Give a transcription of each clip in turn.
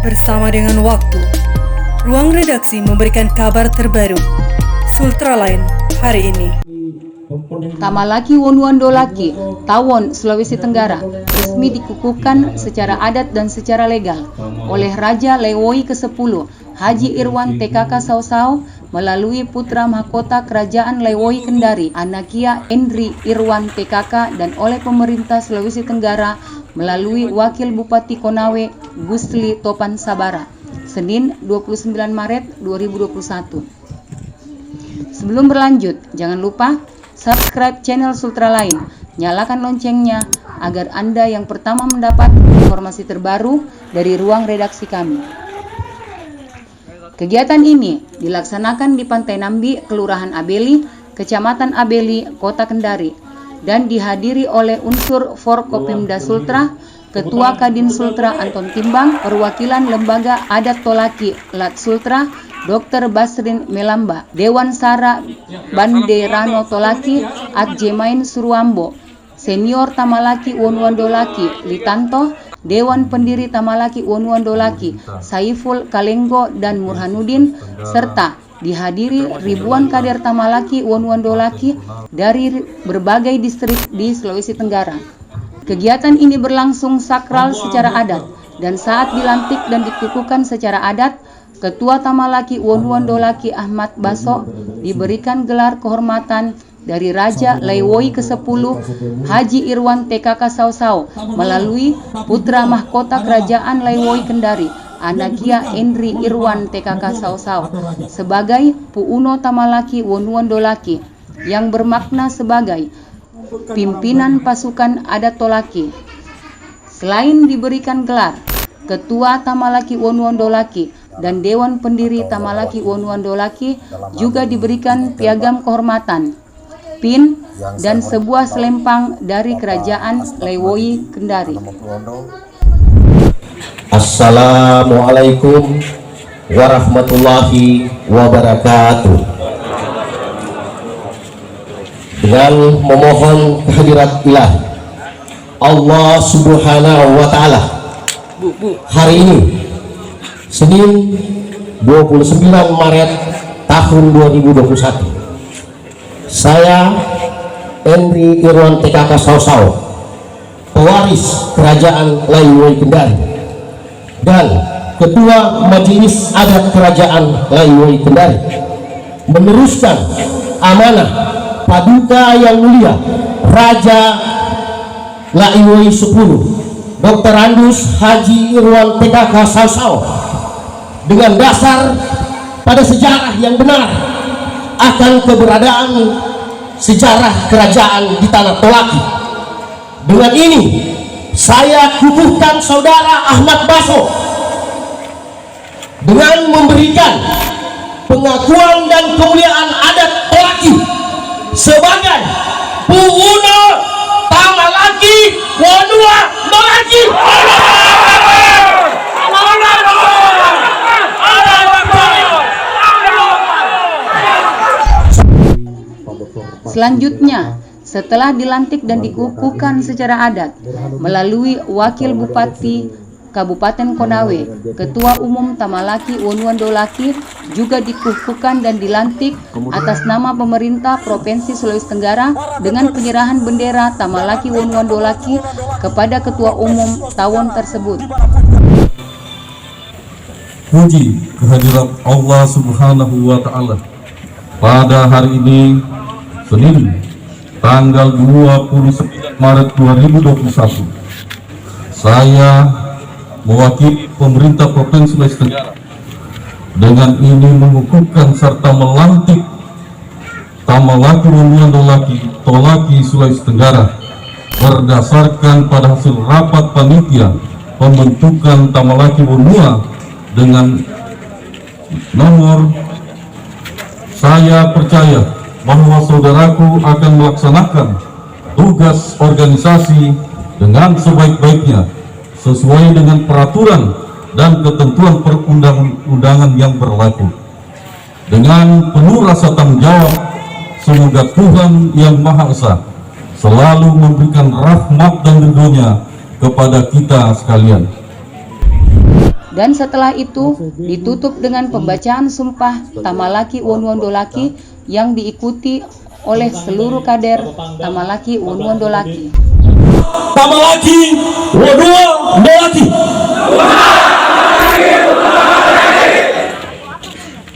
Bersama dengan waktu, ruang redaksi memberikan kabar terbaru. Sultra Line hari ini. Tamalaki Wonuandolaki, Tawon, Sulawesi Tenggara, resmi dikukuhkan secara adat dan secara legal oleh Raja Lewohi ke-10, Haji Irwan TKK Sausau, melalui putra mahkota Kerajaan Lewohi Kendari, Anakia Endri Irwan TKK, dan oleh pemerintah Sulawesi Tenggara melalui Wakil Bupati Konawe, Gusli Topan Sabara, Senin 29 Maret 2021. Sebelum berlanjut, jangan lupa subscribe channel Sultra Line, nyalakan loncengnya agar Anda yang pertama mendapat informasi terbaru dari ruang redaksi kami. Kegiatan ini dilaksanakan di Pantai Nambi, Kelurahan Abeli, Kecamatan Abeli, Kota Kendari, dan dihadiri oleh unsur Forkopimda Sultra, Ketua Kadin Sultra Anton Timbang, perwakilan Lembaga Adat Tolaki Lat Sultra, Dr. Basrin Melamba, Dewan Sara Banderano Tolaki, Adjemain Suruambo, Senior Tamalaki Wonuandolaki Litanto, Dewan Pendiri Tamalaki Wonuandolaki Saiful Kalenggo dan Murhanuddin, serta dihadiri ribuan kader Tamalaki Wonuandolaki dari berbagai distrik di Sulawesi Tenggara. Kegiatan ini berlangsung sakral secara adat, dan saat dilantik dan dikukuhkan secara adat, Ketua Tamalaki Wonuandolaki Ahmad Baso diberikan gelar kehormatan dari Raja Lewohi ke-10 Haji Irwan TKK Sausau melalui putra mahkota Kerajaan Lewohi Kendari, Anakia Endri Irwan TKK Sausau, sebagai Puuno Tamalaki Wonuandolaki, yang bermakna sebagai pimpinan pasukan adat Tolaki. Selain diberikan gelar Ketua Tamalaki Wonuandolaki dan Dewan Pendiri Tamalaki Wonuandolaki juga diberikan piagam kehormatan, pin, dan sebuah selempang dari Kerajaan Lewohi Kendari. Assalamualaikum warahmatullahi wabarakatuh. Dengan memohon kehadirat ilahi Allah Subhanahu wa Ta'ala, hari ini Senin 29 Maret tahun 2021, saya Endri Irwan TKK Sausau, pewaris Kerajaan Lewohi Kendari dan Ketua Majelis Adat Kerajaan Lewohi Kendari, meneruskan amanah Paduka Yang Mulia Raja Lewohi 10 Dr. Andus Haji Irwan TKK Sausau, dengan dasar pada sejarah yang benar akan keberadaan sejarah kerajaan di tanah Tolaki. Dengan ini saya kukuhkan saudara Ahmad Baso dengan memberikan pengakuan dan kemuliaan adat Tolaki sebagai Puuno Tamalaki Wonuandolaki. Selanjutnya, setelah dilantik dan dikukuhkan secara adat melalui Wakil Bupati Kabupaten Konawe, Ketua Umum Tamalaki Wonuandolaki juga dikukuhkan dan dilantik atas nama pemerintah Provinsi Sulawesi Tenggara dengan penyerahan bendera Tamalaki Wonuandolaki kepada Ketua Umum Tawon tersebut. Puji kehadirat Allah Subhanahu wa Ta'ala. Pada hari ini, Senin, tanggal 29 Maret 2021, saya mewakili pemerintah Provinsi Sulawesi Tenggara dengan ini mengukuhkan serta melantik Tamalaki Wonuandolaki Tolaki Sulawesi Tenggara berdasarkan pada hasil rapat panitia pembentukan Tamalaki Wonua dengan nomor. Saya percaya bahwa saudaraku akan melaksanakan tugas organisasi dengan sebaik-baiknya sesuai dengan peraturan dan ketentuan perundang-undangan yang berlaku. Dengan penuh rasa tanggung jawab, semoga Tuhan Yang Maha Esa selalu memberikan rahmat dan ridhonya kepada kita sekalian. Dan setelah itu ditutup dengan pembacaan sumpah Tamalaki Won Dolaki yang diikuti oleh seluruh kader Tamalaki Won Dolaki. Tamalaki Won Dolaki.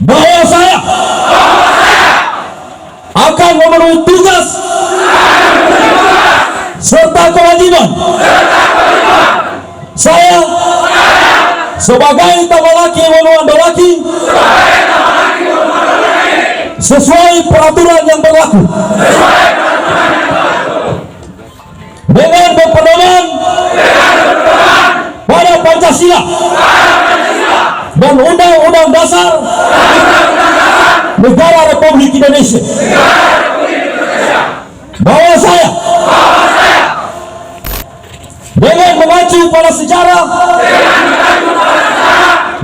Bahwa saya akan memenuhi tugas serta kewajiban saya sebagai Tamalaki Won Dolaki sesuai peraturan yang berlaku dengan berpedoman pada Pancasila dan Undang-Undang Dasar Negara Republik Indonesia, bahwa saya dengan mengacu pada sejarah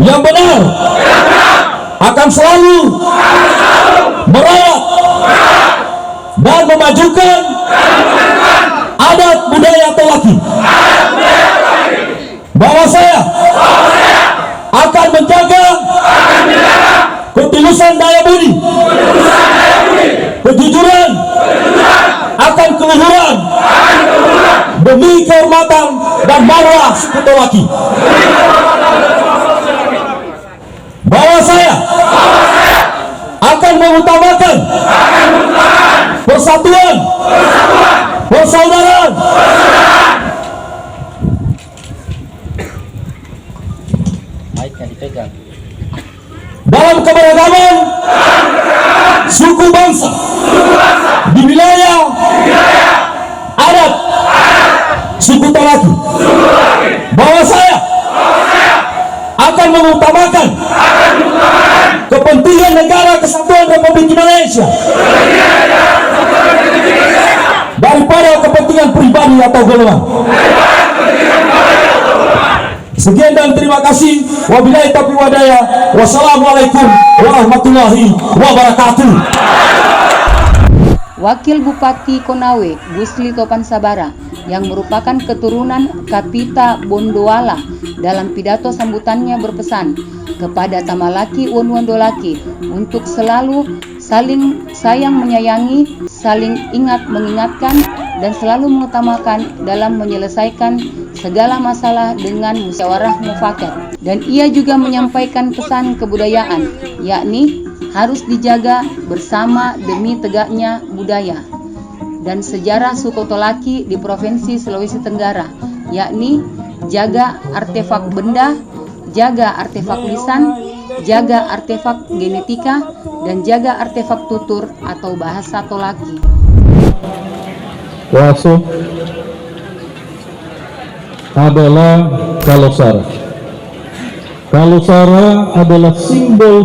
yang benar akan selalu merawat dan memajukan adat budaya Tolaki, bahwa saya akan menjaga ketulusan daya budi, kejujuran, akan keluhuran demi kehormatan dan marwah suku Tolaki, bahwa saya akan mengutamakan persatuan, persaudaraan, dalam keberagaman suku bangsa di wilayah adat suku Tolaki, bahwa saya akan mengutamakan kepentingan negara kesatuan Republik Indonesia daripada kepentingan pribadi atau golongan. Sekian dan terima kasih. Wabillahi taufiq walhidayah. Wassalamualaikum warahmatullahi wabarakatuh. Wakil Bupati Konawe, Gusli Topan Sabara, yang merupakan keturunan Kapita Bondoala, dalam pidato sambutannya berpesan kepada Tamalaki Won Dolaki untuk selalu saling sayang menyayangi, saling ingat mengingatkan, dan selalu mengutamakan dalam menyelesaikan segala masalah dengan musyawarah mufakat. Dan ia juga menyampaikan pesan kebudayaan, yakni harus dijaga bersama demi tegaknya budaya dan sejarah suku Tolaki di Provinsi Sulawesi Tenggara, yakni jaga artefak benda, jaga artefak lisan, jaga artefak genetika, dan jaga artefak tutur atau bahasa Tolaki. Waso adalah Kalosara. Kalosara adalah simbol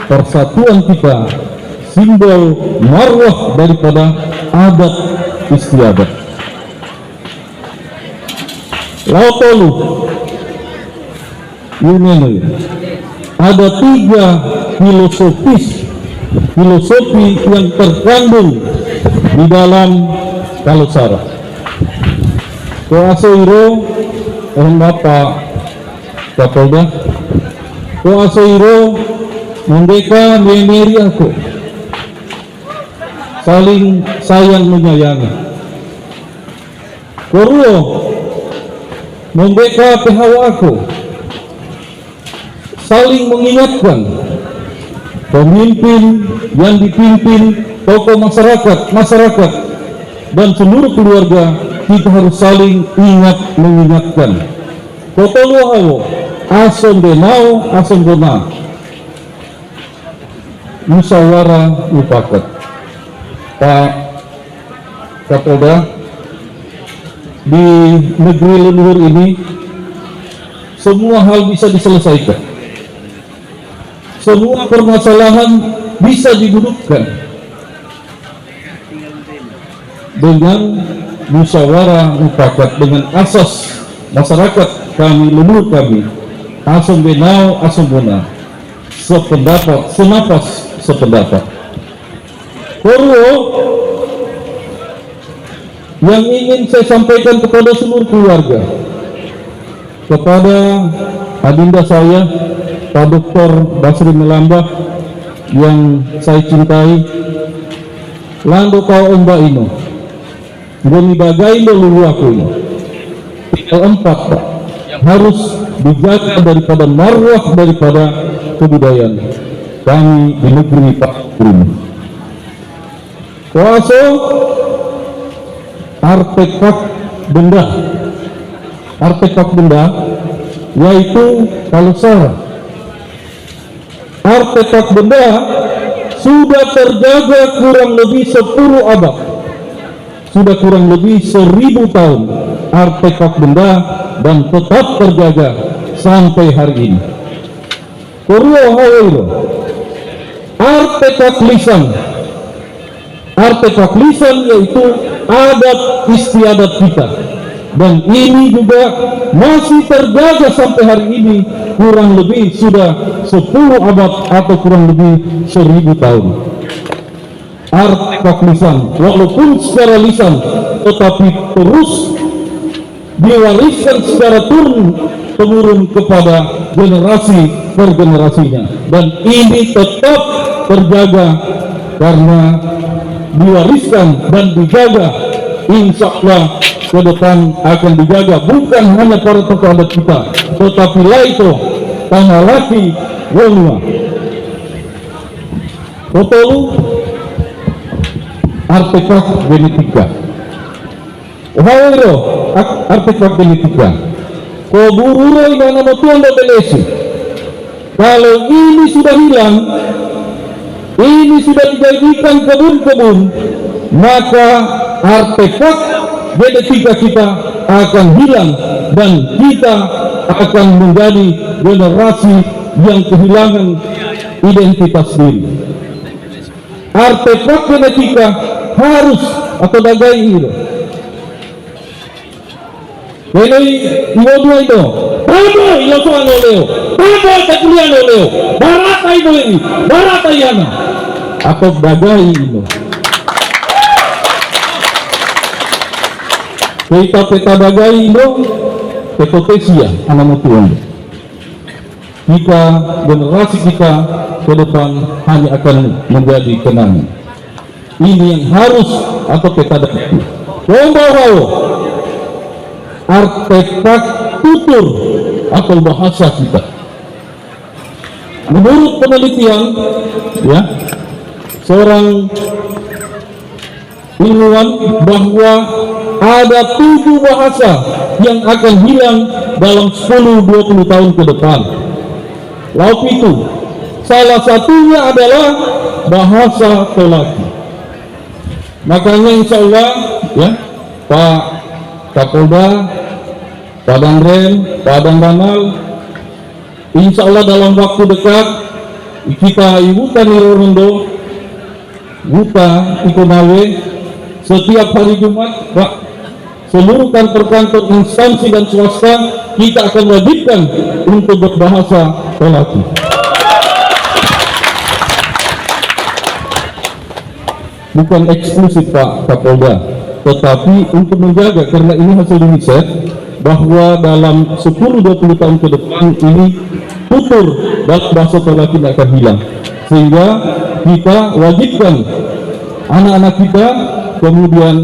persatuan kita, simbol marwah daripada adat istiadat. Lautolu Yunenu ada 3 filosofi yang terkandung di dalam Kalosara. Koasoiro Bapak Kapolda, Koasoiro Mendeka memeri aku, saling sayang menyayangi. Koruo Mendeka pehawa aku, saling mengingatkan. Pemimpin yang dipimpin tokoh masyarakat dan seluruh keluarga, kita harus saling mengingatkan. Kotoluawo ason denau ason gona, musyawarah mufakat. Pak Kapolda, di negeri leluhur ini semua hal bisa diselesaikan. Semua permasalahan bisa didudukkan dengan musyawarah mufakat, dengan asas masyarakat kami, leluhur kami, asam benau asam bona, sependapat, senapas sependapat. Koruo yang ingin saya sampaikan kepada seluruh keluarga, kepada adinda saya Pak Dr. Basri Melambah yang saya cintai, lando kau omba ino goni bagai lulu aku ini keempat yang harus dijaga daripada marwah daripada kebudayaan kami di negeri Pak ini. Kuasa artefak benda yaitu kalsara. Artefak benda sudah terjaga kurang lebih 10 abad, sudah kurang lebih 1000 tahun artefak benda dan tetap terjaga sampai hari ini. Artefak lisan yaitu adat istiadat kita, dan ini juga masih terjaga sampai hari ini kurang lebih sudah 10 abad atau kurang lebih 1000 tahun. Artefak lisan walaupun secara lisan tetapi terus diwariskan secara turun-temurun kepada generasi per generasinya, dan ini tetap terjaga karena diwariskan dan dijaga. Insya Allah ke depan akan dijaga bukan hanya para tokoh adat kita, tetapi laito tanah laki wonua totolu artefak genetika. Ohawero artefak genetika kobururo ina nama Tuhan Belesi. Kalau ini sudah hilang, ini sudah dijadikan kebun-kebun, maka artefak genetika kita akan hilang dan kita akan menjadi generasi yang kehilangan identitas diri. Artefak genetika harus atau dagai ini. Ini iwodu itu. Tabo ilosoan oleo. Tabo takulian oleo. Barata itu ini. Barata yana. Atau dagai ini. Peta dagai ini. Petotesia anak Tuhan. Kita generasi kita ke depan hanya akan menjadi kenangan. Ini yang harus atau peta dagai. Kombawa artefak tutur atau bahasa kita. Menurut penelitian, ya, seorang ilmuwan bahwa ada 7 bahasa yang akan hilang dalam 10-20 tahun ke depan. Lalu itu salah satunya adalah bahasa Tolaki. Makanya insya Allah, ya, Pak Kapolda, Pak Danrem, Pak Dandanal, insya Allah dalam waktu dekat kita ibutan Irorondo, Buta Ikonawe, setiap hari Jumat, Pak, seluruh kantor-kantor instansi dan swasta kita akan wajibkan untuk berbahasa Tolaki. Bukan eksklusif Pak Kapolda, tetapi untuk menjaga, karena ini hasil riset bahwa dalam 10-20 tahun ke depan ini tutur dalam bahasa Tolaki akan hilang, sehingga kita wajibkan anak-anak kita, kemudian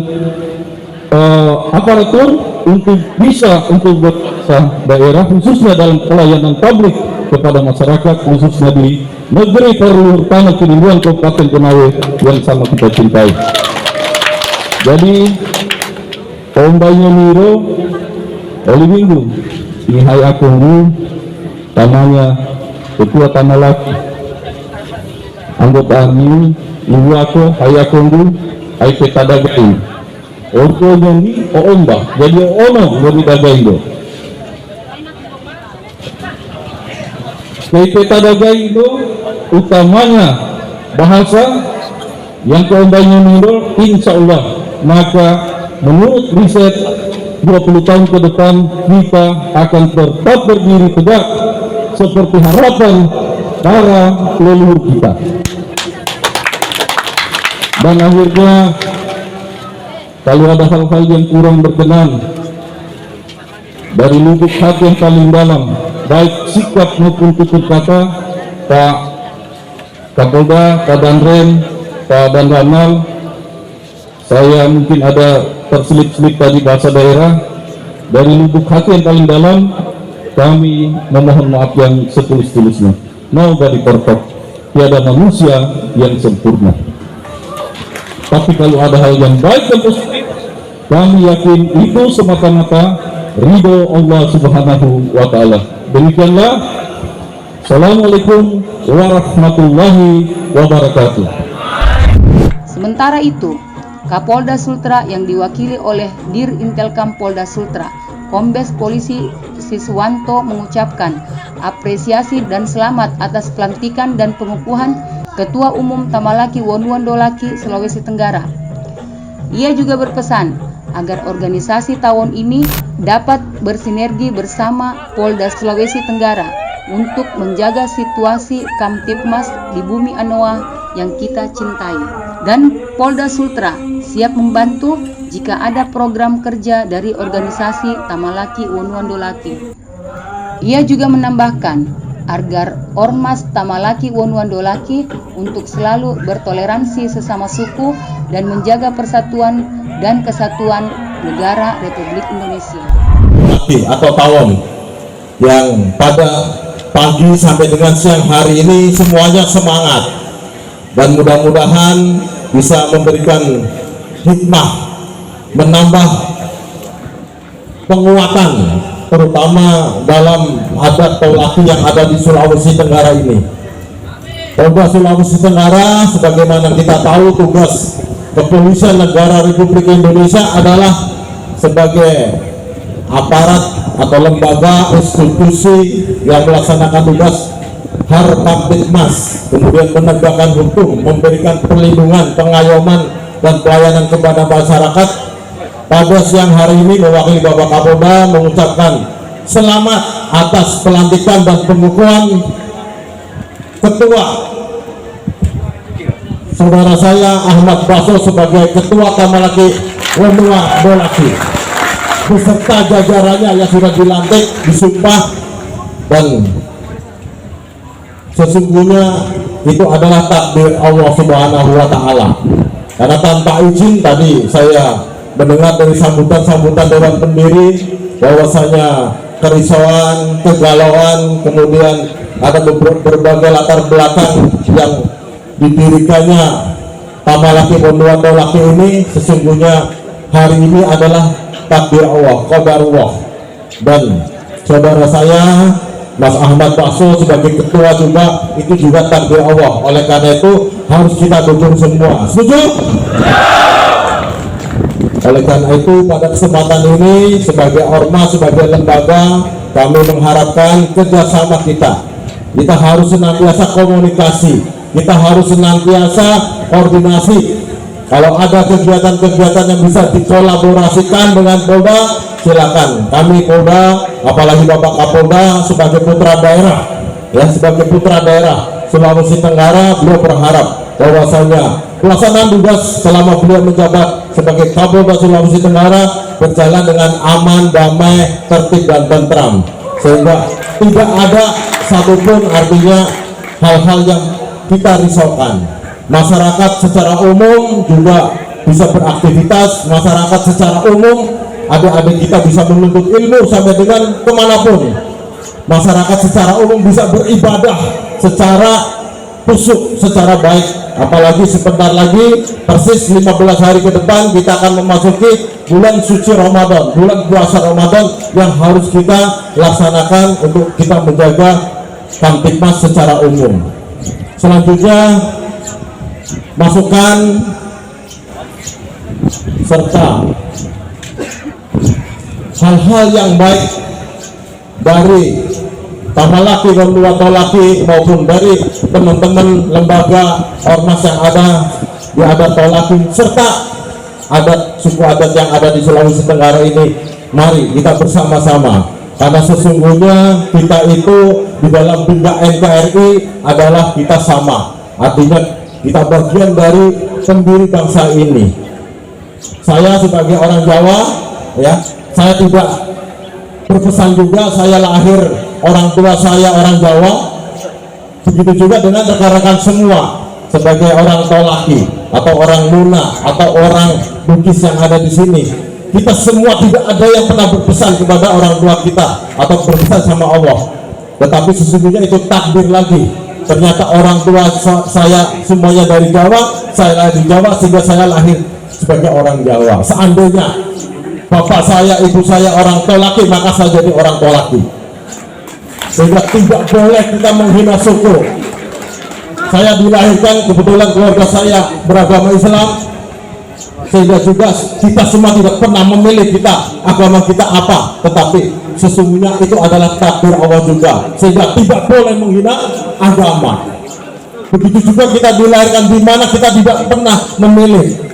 aparatur untuk bisa untuk berbahasa daerah, khususnya dalam pelayanan publik kepada masyarakat, khususnya di negeri Perluhur Tanah Kiniluan Kabupaten Konawe yang sama kita cintai. Jadi Ombayo Miro Oli Minggu ini hai akunggu namanya ketua tanah laki anggota army ibu aku hai akunggu hai peta dagai orko nyongi omba jadi ono ngoni dagai do peta dagai itu utamanya bahasa yang keombanya Miro insya Allah. Maka menurut riset 20 tahun ke depan kita akan tetap berdiri tegak seperti harapan para leluhur kita. Dan akhirnya kalau ada hal-hal yang kurang berkenan dari lubuk hati yang paling dalam, baik sikap maupun tutur kata, Pak Kapolda, Pak Danrem, Pak Danramel, saya mungkin ada terselip-selip tadi bahasa daerah, dari lubuk hati yang paling dalam kami memohon maaf yang setulus-tulusnya. Nobody perfect, tiada manusia yang sempurna. Tapi kalau ada hal yang baik dan positif, kami yakin itu semata-mata ridho Allah Subhanahu wa Ta'ala. Demikianlah. Assalamualaikum warahmatullahi wabarakatuh. Sementara itu, Kapolda Sultra yang diwakili oleh Dir Intelkam Polda Sultra, Kombes Polisi Siswanto mengucapkan apresiasi dan selamat atas pelantikan dan pengukuhan Ketua Umum Tamalaki Wonwondolaki Sulawesi Tenggara. Ia juga berpesan agar organisasi tahun ini dapat bersinergi bersama Polda Sulawesi Tenggara untuk menjaga situasi Kamtipmas di bumi Anoa yang kita cintai. Dan Polda Sultra siap membantu jika ada program kerja dari organisasi Tamalaki Wonwondolaki. Ia juga menambahkan agar Ormas Tamalaki Wonwondolaki untuk selalu bertoleransi sesama suku dan menjaga persatuan dan kesatuan negara Republik Indonesia. Atau tawon yang pada pagi sampai dengan siang hari ini semuanya semangat dan mudah-mudahan bisa memberikan hikmah, menambah penguatan terutama dalam adat Taulaki yang ada di Sulawesi Tenggara ini. Polda Sulawesi Tenggara, sebagaimana kita tahu, tugas Kepolisian Negara Republik Indonesia adalah sebagai aparat atau lembaga institusi yang melaksanakan tugas Harkamtipmas, kemudian menegakkan hukum, memberikan perlindungan, pengayoman, dan pelayanan kepada masyarakat. Pada siang hari ini mewakili Bapak Kapolda mengucapkan selamat atas pelantikan dan pengukuhan Ketua saudara saya Ahmad Baso sebagai Ketua Tamalaki Wonwondolaki beserta jajarannya yang sudah dilantik, disumpah, dan sesungguhnya itu adalah takdir Allah Subhanahu wa Ta'ala. Karena tanpa izin tadi saya mendengar dari sambutan-sambutan Dewan Pendiri bahwasanya kerisauan, kegalauan, kemudian ada berbagai latar belakang yang didirikannya Tamalaki Wonwondolaki ini. Sesungguhnya hari ini adalah takdir Allah, qadarullah, dan saudara saya Mas Ahmad Baso sebagai ketua juga itu juga takdir Allah. Oleh karena itu harus kita dukung semua. Setuju? Oleh karena itu pada kesempatan ini sebagai ormas, sebagai lembaga, kami mengharapkan kerjasama kita. Kita harus senantiasa komunikasi, kita harus senantiasa koordinasi. Kalau ada kegiatan-kegiatan yang bisa dikolaborasikan dengan Polda, silakan. Kami Polda, apalagi Bapak Kapolda sebagai putra daerah, ya sebagai putra daerah Sulawesi Tenggara, beliau berharap bahwasanya pelaksanaan tugas selama beliau menjabat sebagai Kapolda Sulawesi Tenggara berjalan dengan aman, damai, tertib, dan tentram, sehingga tidak ada satupun artinya hal-hal yang kita risaukan. Masyarakat secara umum juga bisa beraktivitas, masyarakat secara umum, adik-adik kita bisa menuntut ilmu sampai dengan kemanapun. Masyarakat secara umum bisa beribadah secara khusyuk, secara baik. Apalagi sebentar lagi, persis 15 hari ke depan kita akan memasuki bulan suci Ramadan, bulan puasa Ramadan yang harus kita laksanakan untuk kita menjaga Kamtipmas secara umum. Selanjutnya, masukan serta hal-hal yang baik dari Tamalaki Wonwondolaki maupun dari teman-teman lembaga ormas yang ada di adat Taulaki serta adat suku adat yang ada di Sulawesi Tenggara ini, mari kita bersama-sama, karena sesungguhnya kita itu di dalam bingkai NKRI adalah kita sama, artinya kita bagian dari pendiri bangsa ini. Saya sebagai orang Jawa, ya, saya tidak berpesan juga saya lahir orang tua saya orang Jawa. Begitu juga dengan rekan-rekan semua sebagai orang Tolaki atau orang Luna atau orang Bugis yang ada di sini. Kita semua tidak ada yang pernah berpesan kepada orang tua kita atau berpesan sama Allah. Tetapi sesungguhnya itu takdir lagi. Ternyata orang tua saya semuanya dari Jawa, saya lahir di Jawa sehingga saya lahir sebagai orang Jawa. Seandainya bapak saya, ibu saya orang Tolaki, maka saya jadi orang Tolaki. Sehingga tidak boleh kita menghina suku. Saya dilahirkan, kebetulan keluarga saya beragama Islam, sehingga juga kita semua tidak pernah memilih agama kita apa, tetapi sesungguhnya itu adalah takdir Allah juga, sehingga tidak boleh menghina agama. Begitu juga kita dilahirkan di mana kita tidak pernah memilih.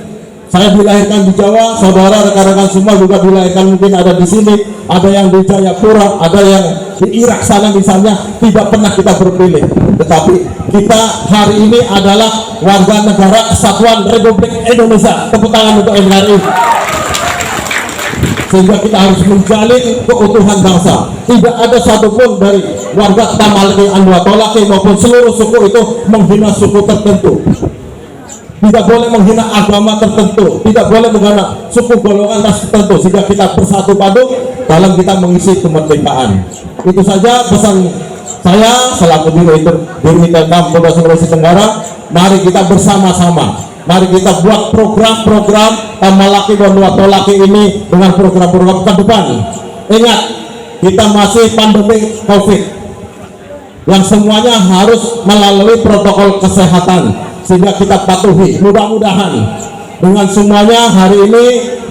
Saya dilahirkan di Jawa, saudara rekan-rekan semua juga dilahirkan mungkin ada di sini, ada yang di Jayapura, ada yang di Irak sana misalnya, tidak pernah kita berpilih. Tetapi kita hari ini adalah warga negara Kesatuan Republik Indonesia. Tepuk tangan untuk NKRI. Sehingga kita harus menjalin keutuhan bangsa. Tidak ada satupun dari warga Tamalaki, Andua, Tolaki maupun seluruh suku itu menghina suku tertentu. Tidak boleh menghina agama tertentu, tidak boleh menghina suku golongan ras tertentu, sehingga kita bersatu padu dalam kita mengisi kemerdekaan. Itu saja pesan saya selaku Dirut Telkom Polda Sulawesi Tenggara. Mari kita bersama-sama, mari kita buat program-program Tamalaki Wonua Tolaki ini dengan program-program ke depan. Ingat, kita masih pandemi COVID yang semuanya harus melalui protokol kesehatan, sehingga kita patuhi. Mudah-mudahan dengan semuanya hari ini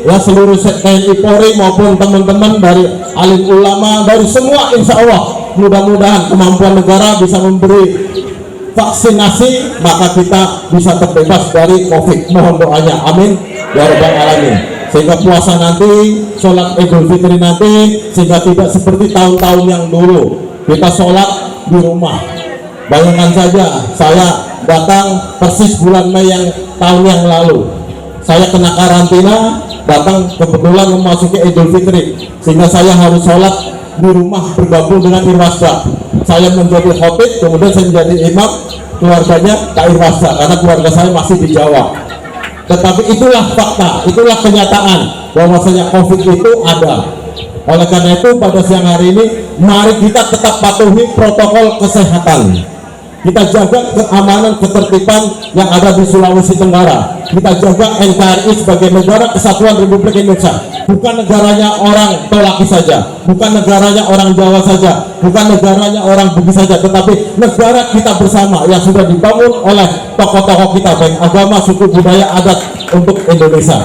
ya seluruh TNI Polri maupun teman-teman dari alim ulama dari semua, insya Allah mudah-mudahan kemampuan negara bisa memberi vaksinasi, maka kita bisa terbebas dari COVID. Mohon doanya, amin ya rabbal alamin. Sehingga puasa nanti, sholat Idul Fitri nanti, sehingga tidak seperti tahun-tahun yang dulu kita sholat di rumah. Bayangkan saja, saya datang persis bulan Mei yang tahun yang lalu, saya kena karantina, datang kebetulan memasuki Idul Fitri, sehingga saya harus sholat di rumah bergabung dengan Irwasda. Saya menjadi khotib, kemudian saya menjadi imam, keluarganya Kak Irwasda, karena keluarga saya masih di Jawa. Tetapi itulah fakta, itulah kenyataan bahwasanya COVID itu ada. Oleh karena itu pada siang hari ini mari kita tetap patuhi protokol kesehatan. Kita jaga keamanan, ketertiban yang ada di Sulawesi Tenggara. Kita jaga NKRI sebagai negara Kesatuan Republik Indonesia. Bukan negaranya orang Tolaki saja, bukan negaranya orang Jawa saja, bukan negaranya orang Bugis saja, tetapi negara kita bersama yang sudah dibangun oleh tokoh-tokoh kita, baik agama, suku, budaya, adat untuk Indonesia.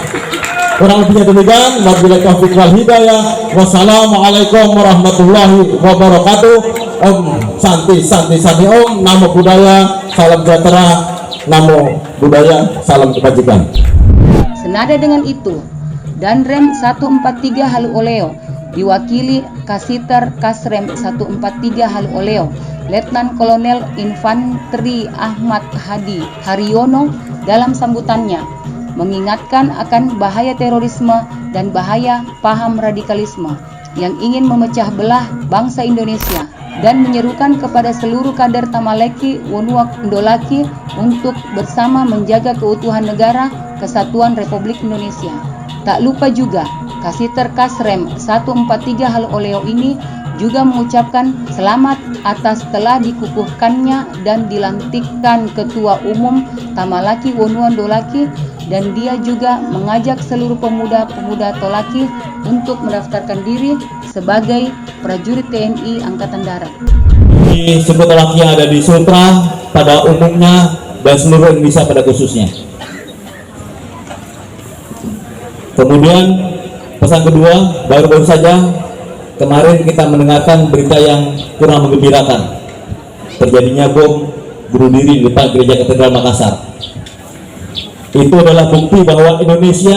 Kurang lebihnya demikian. Wabillahi taufiq wal hidayah. Wassalamualaikum warahmatullahi wabarakatuh. Om Santi Santi Santi Om. Namo Buddhaya, salam sejahtera. Namo Buddhaya, salam kebajikan. Senada dengan itu, Danrem 143 Halu Oleo diwakili Kasiter Kasrem 143 Halu Oleo Letnan Kolonel Infanteri Ahmad Hadi Haryono dalam sambutannya mengingatkan akan bahaya terorisme dan bahaya paham radikalisme yang ingin memecah belah bangsa Indonesia, dan menyerukan kepada seluruh kader Tamalaki Wonua Ndolaki untuk bersama menjaga keutuhan negara Kesatuan Republik Indonesia. Tak lupa juga Kasiter Kasrem 143 Halu Oleo ini juga mengucapkan selamat atas telah dikukuhkannya dan dilantikkan Ketua Umum Tamalaki Wonua Ndolaki, dan dia juga mengajak seluruh pemuda-pemuda Tolaki untuk mendaftarkan diri sebagai prajurit TNI Angkatan Darat. Ini suku Tolaki yang ada di Sultra pada umumnya dan seluruh Indonesia pada khususnya. Kemudian pesan kedua, baru-baru saja kemarin kita mendengarkan berita yang kurang menggembirakan, terjadinya bom bunuh diri di depan Gereja Katedral Makassar. Itu adalah bukti bahwa Indonesia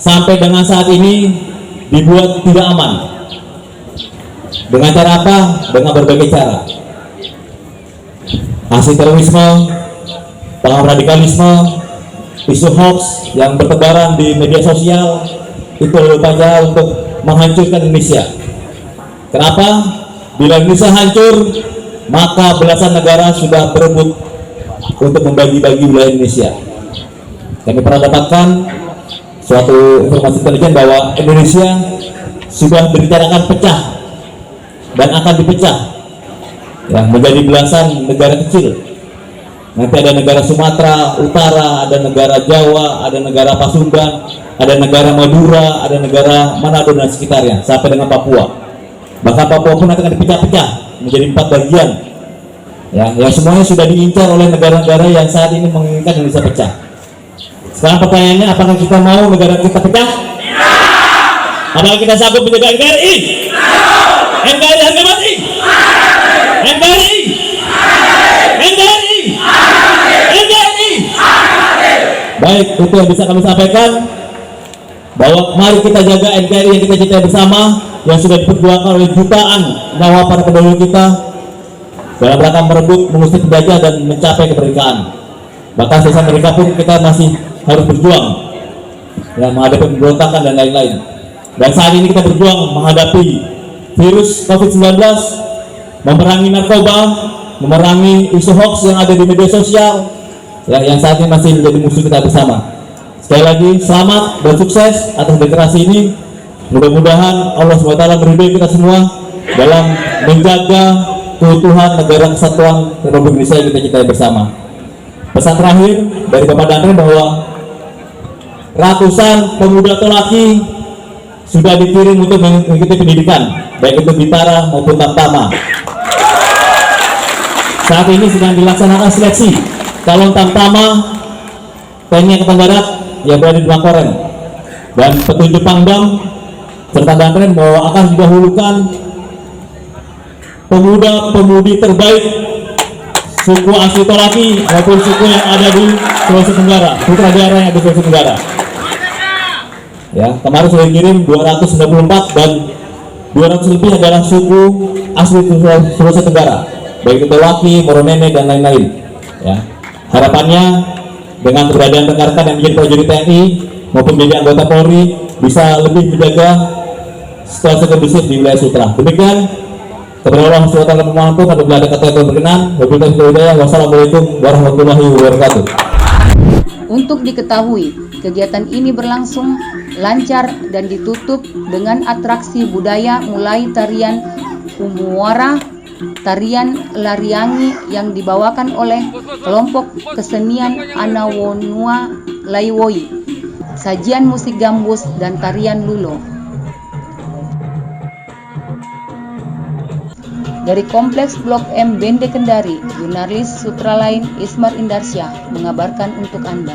sampai dengan saat ini dibuat tidak aman. Dengan cara apa? Dengan berbagai cara. Aksi terorisme, paham radikalisme, isu hoax yang bertebaran di media sosial itu adalah upaya untuk menghancurkan Indonesia. Kenapa? Bila Indonesia hancur, maka belasan negara sudah berebut untuk membagi-bagi wilayah Indonesia. Kami pernah dapatkan suatu informasi intelijen bahwa Indonesia sudah direncanakan pecah dan akan dipecah ya, menjadi belasan negara kecil. Nanti ada negara Sumatera Utara, ada negara Jawa, ada negara Pasundan, ada negara Madura, ada negara Manado dan sekitarnya, sampai dengan Papua. Bahkan Papua pun akan dipecah-pecah menjadi 4 bagian. Ya, yang semuanya sudah diincar oleh negara-negara yang saat ini menginginkan Indonesia pecah. Sekarang pertanyaannya, apakah kita mau negara kita pecah? Apakah kita sanggup menjaga NKRI? NKRI harga mati? NKRI? NKRI? NKRI? Baik, itu yang bisa kami sampaikan, bahwa mari kita jaga NKRI yang kita cintai bersama, yang sudah diperjuangkan oleh jutaan nyawa para pendahulu kita dalam rangka merebut, mengusir penjajah dan mencapai kemerdekaan. Bahkan selesai mereka pun kita masih harus berjuang ya, menghadapi pemberontakan dan lain-lain. Dan saat ini kita berjuang menghadapi virus COVID-19, memerangi narkoba, memerangi isu hoax yang ada di media sosial ya, yang saat ini masih menjadi musuh kita bersama. Sekali lagi, selamat dan sukses atas deklarasi ini. Mudah-mudahan Allah SWT meridhoi kita semua dalam menjaga keutuhan negara kesatuan Republik Indonesia yang kita cintai bersama. Pesan terakhir dari Bapak Danren bahwa ratusan pemuda atau laki sudah dikirim untuk mengikuti pendidikan, baik itu Bintara maupun Tamtama. Saat ini sedang dilaksanakan seleksi calon Tamtama TNI Angkatan Darat yang berada di Bangkoren, dan petunjuk Pangdam serta Danren bahwa akan didahulukan pemuda-pemudi terbaik suku asli Tolaki maupun suku yang ada di Sulawesi Tenggara, putra daerah yang ada di Sulawesi Tenggara. Ya, kemarin sudah dikirim 294 dan 200 lebih adalah suku asli Sulawesi Tenggara, baik itu Tolaki, Moronene dan lain-lain. Ya, harapannya dengan keberadaan rekan-rekan yang menjadi prajurit TNI maupun menjadi anggota Polri bisa lebih menjaga situasi kondusif di wilayah Sutra. Demikian, kepada Allah SWT memohon apabila ada kata yang berkenan. Wassalamualaikum warahmatullahi wabarakatuh. Untuk diketahui, kegiatan ini berlangsung lancar dan ditutup dengan atraksi budaya mulai tarian Umuara, tarian Lariangi yang dibawakan oleh kelompok kesenian Anawonua Laiwoi, sajian musik gambus dan tarian lulo. Dari Kompleks Blok M Bende Kendari, jurnalis Sutra Lain Ismar Indarsyah mengabarkan untuk Anda.